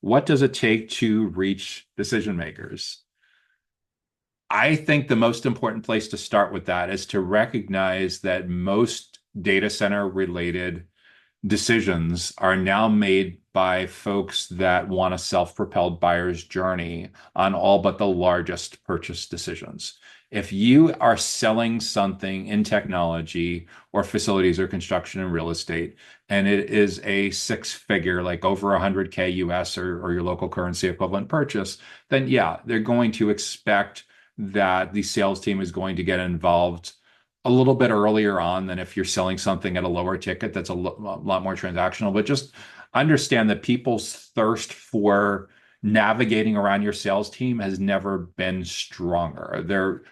what does it take to reach decision makers? I think the most important place to start with that is to recognize that most data center related decisions are now made by folks that want a self-propelled buyer's journey on all but the largest purchase decisions. If you are selling something in technology or facilities or construction and real estate, and it is a six-figure, like over 100K US or your local currency equivalent purchase, then yeah, they're going to expect that the sales team is going to get involved a little bit earlier on than if you're selling something at a lower ticket that's a lot more transactional. But just understand that people's thirst for navigating around your sales team has never been stronger. They're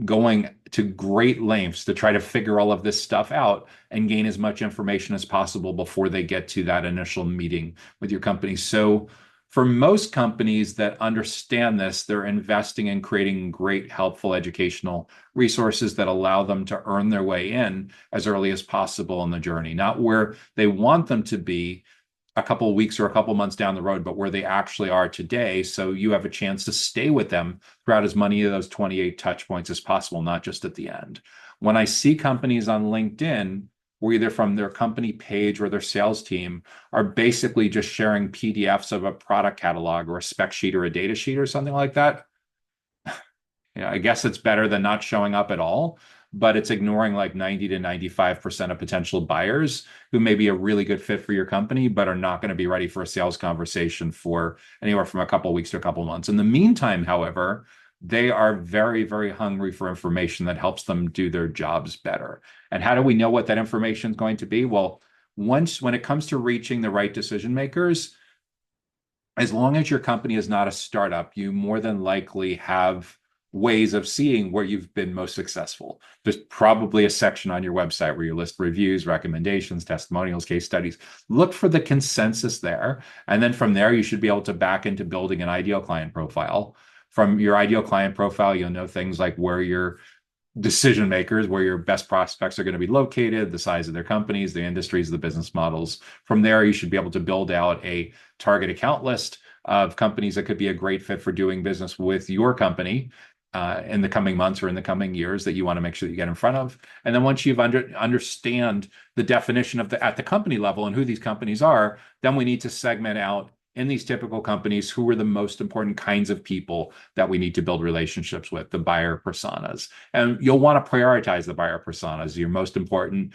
going to great lengths to try to figure all of this stuff out and gain as much information as possible before they get to that initial meeting with your company. So for most companies that understand this, they're investing in creating great, helpful educational resources that allow them to earn their way in as early as possible in the journey, not where they want them to be a couple of weeks or a couple of months down the road, but where they actually are today. So you have a chance to stay with them throughout as many of those 28 touch points as possible, not just at the end. When I see companies on LinkedIn, where either from their company page or their sales team are basically just sharing PDFs of a product catalog or a spec sheet or a data sheet or something like that, I guess it's better than not showing up at all, but it's ignoring like 90 to 95% of potential buyers who may be a really good fit for your company, but are not going to be ready for a sales conversation for anywhere from a couple of weeks to a couple of months. In the meantime, however, they are very, very hungry for information that helps them do their jobs better. And how do we know what that information is going to be? Well, when it comes to reaching the right decision makers, as long as your company is not a startup, you more than likely have ways of seeing where you've been most successful. There's probably a section on your website where you list reviews, recommendations, testimonials, case studies. Look for the consensus there. And then from there, you should be able to back into building an ideal client profile. From your ideal client profile, you'll know things like where your decision makers, where your best prospects are going to be located, the size of their companies, the industries, the business models. From there, you should be able to build out a target account list of companies that could be a great fit for doing business with your company in the coming months or in the coming years that you want to make sure that you get in front of. And then once you've understand the definition of at the company level and who these companies are, then we need to segment out in these typical companies who are the most important kinds of people that we need to build relationships with, the buyer personas. And you'll want to prioritize the buyer personas. Your most important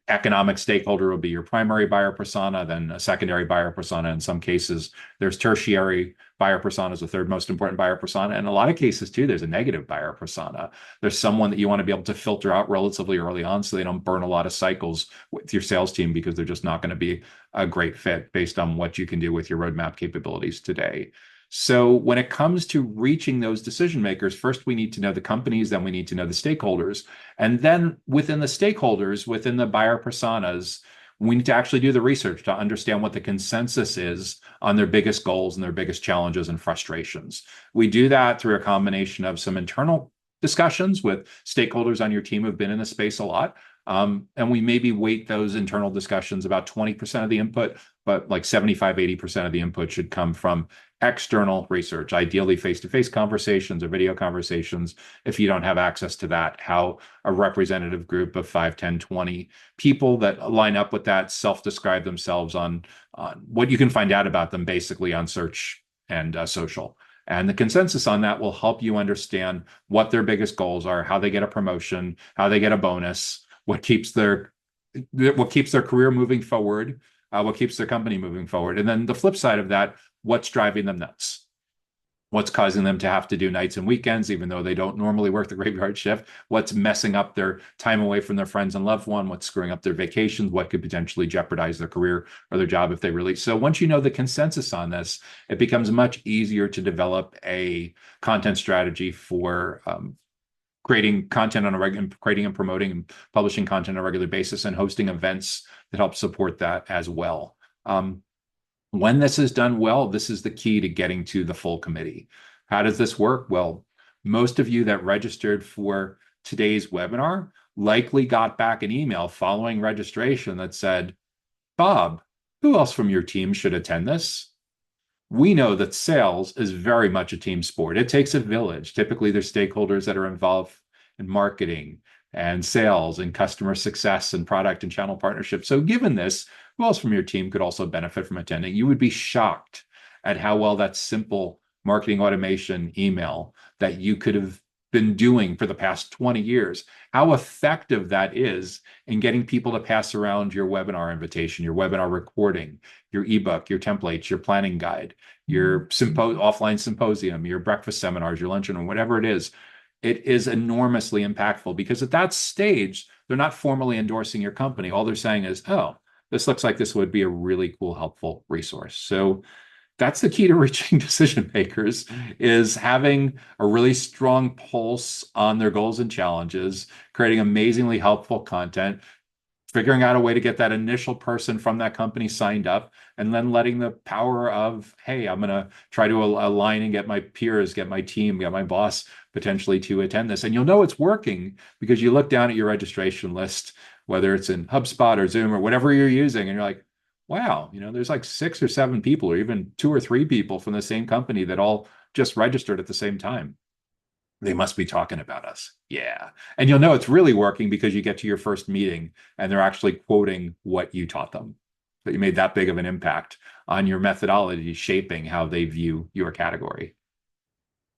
economic stakeholder will be your primary buyer persona, then a secondary buyer persona. In some cases, there's tertiary buyer persona as the third most important buyer persona. In a lot of cases, too, there's a negative buyer persona. There's someone that you want to be able to filter out relatively early on so they don't burn a lot of cycles with your sales team because they're just not going to be a great fit based on what you can do with your roadmap capabilities today. So when it comes to reaching those decision makers, first we need to know the companies, then we need to know the stakeholders. And then within the stakeholders, within the buyer personas, we need to actually do the research to understand what the consensus is on their biggest goals and their biggest challenges and frustrations. We do that through a combination of some internal discussions with stakeholders on your team who've been in the space a lot. And we maybe weight those internal discussions about 20% of the input, but like 75-80% of the input should come from external research, ideally face-to-face conversations or video conversations. If you don't have access to that, how a representative group of 5, 10, 20 people that line up with that self-describe themselves on what you can find out about them basically on search and social. And the consensus on that will help you understand what their biggest goals are, how they get a promotion, how they get a bonus, what keeps their career moving forward, what keeps their company moving forward. And then the flip side of that, what's driving them nuts? What's causing them to have to do nights and weekends, even though they don't normally work the graveyard shift? What's messing up their time away from their friends and loved one? What's screwing up their vacations? What could potentially jeopardize their career or their job if they release? So once you know the consensus on this, it becomes much easier to develop a content strategy for creating content on a regular, creating and promoting and publishing content on a regular basis and hosting events that help support that as well. When this is done well, this is the key to getting to the full committee. How does this work? Well, most of you that registered for today's webinar likely got back an email following registration that said, Bob, who else from your team should attend this? We know that sales is very much a team sport. It takes a village. Typically, there's stakeholders that are involved in marketing and sales and customer success and product and channel partnership. So, given this, who else from your team could also benefit from attending? You would be shocked at how well that simple marketing automation email that you could have been doing for the past 20 years, how effective that is in getting people to pass around your webinar invitation, your webinar recording, your ebook, your templates, your planning guide, your offline symposium, your breakfast seminars, your luncheon, or whatever it is. It is enormously impactful because at that stage, they're not formally endorsing your company. All they're saying is, oh, this looks like this would be a really cool, helpful resource. So that's the key to reaching decision makers, is having a really strong pulse on their goals and challenges, creating amazingly helpful content, figuring out a way to get that initial person from that company signed up, and then letting the power of, hey, I'm going to try to align and get my peers, get my team, get my boss potentially to attend this. And you'll know it's working because you look down at your registration list, whether it's in HubSpot or Zoom or whatever you're using, and you're like, wow, there's like 6 or 7 people or even 2 or 3 people from the same company that all just registered at the same time. They must be talking about us. Yeah. And you'll know it's really working because you get to your first meeting and they're actually quoting what you taught them. That you made that big of an impact on your methodology shaping how they view your category.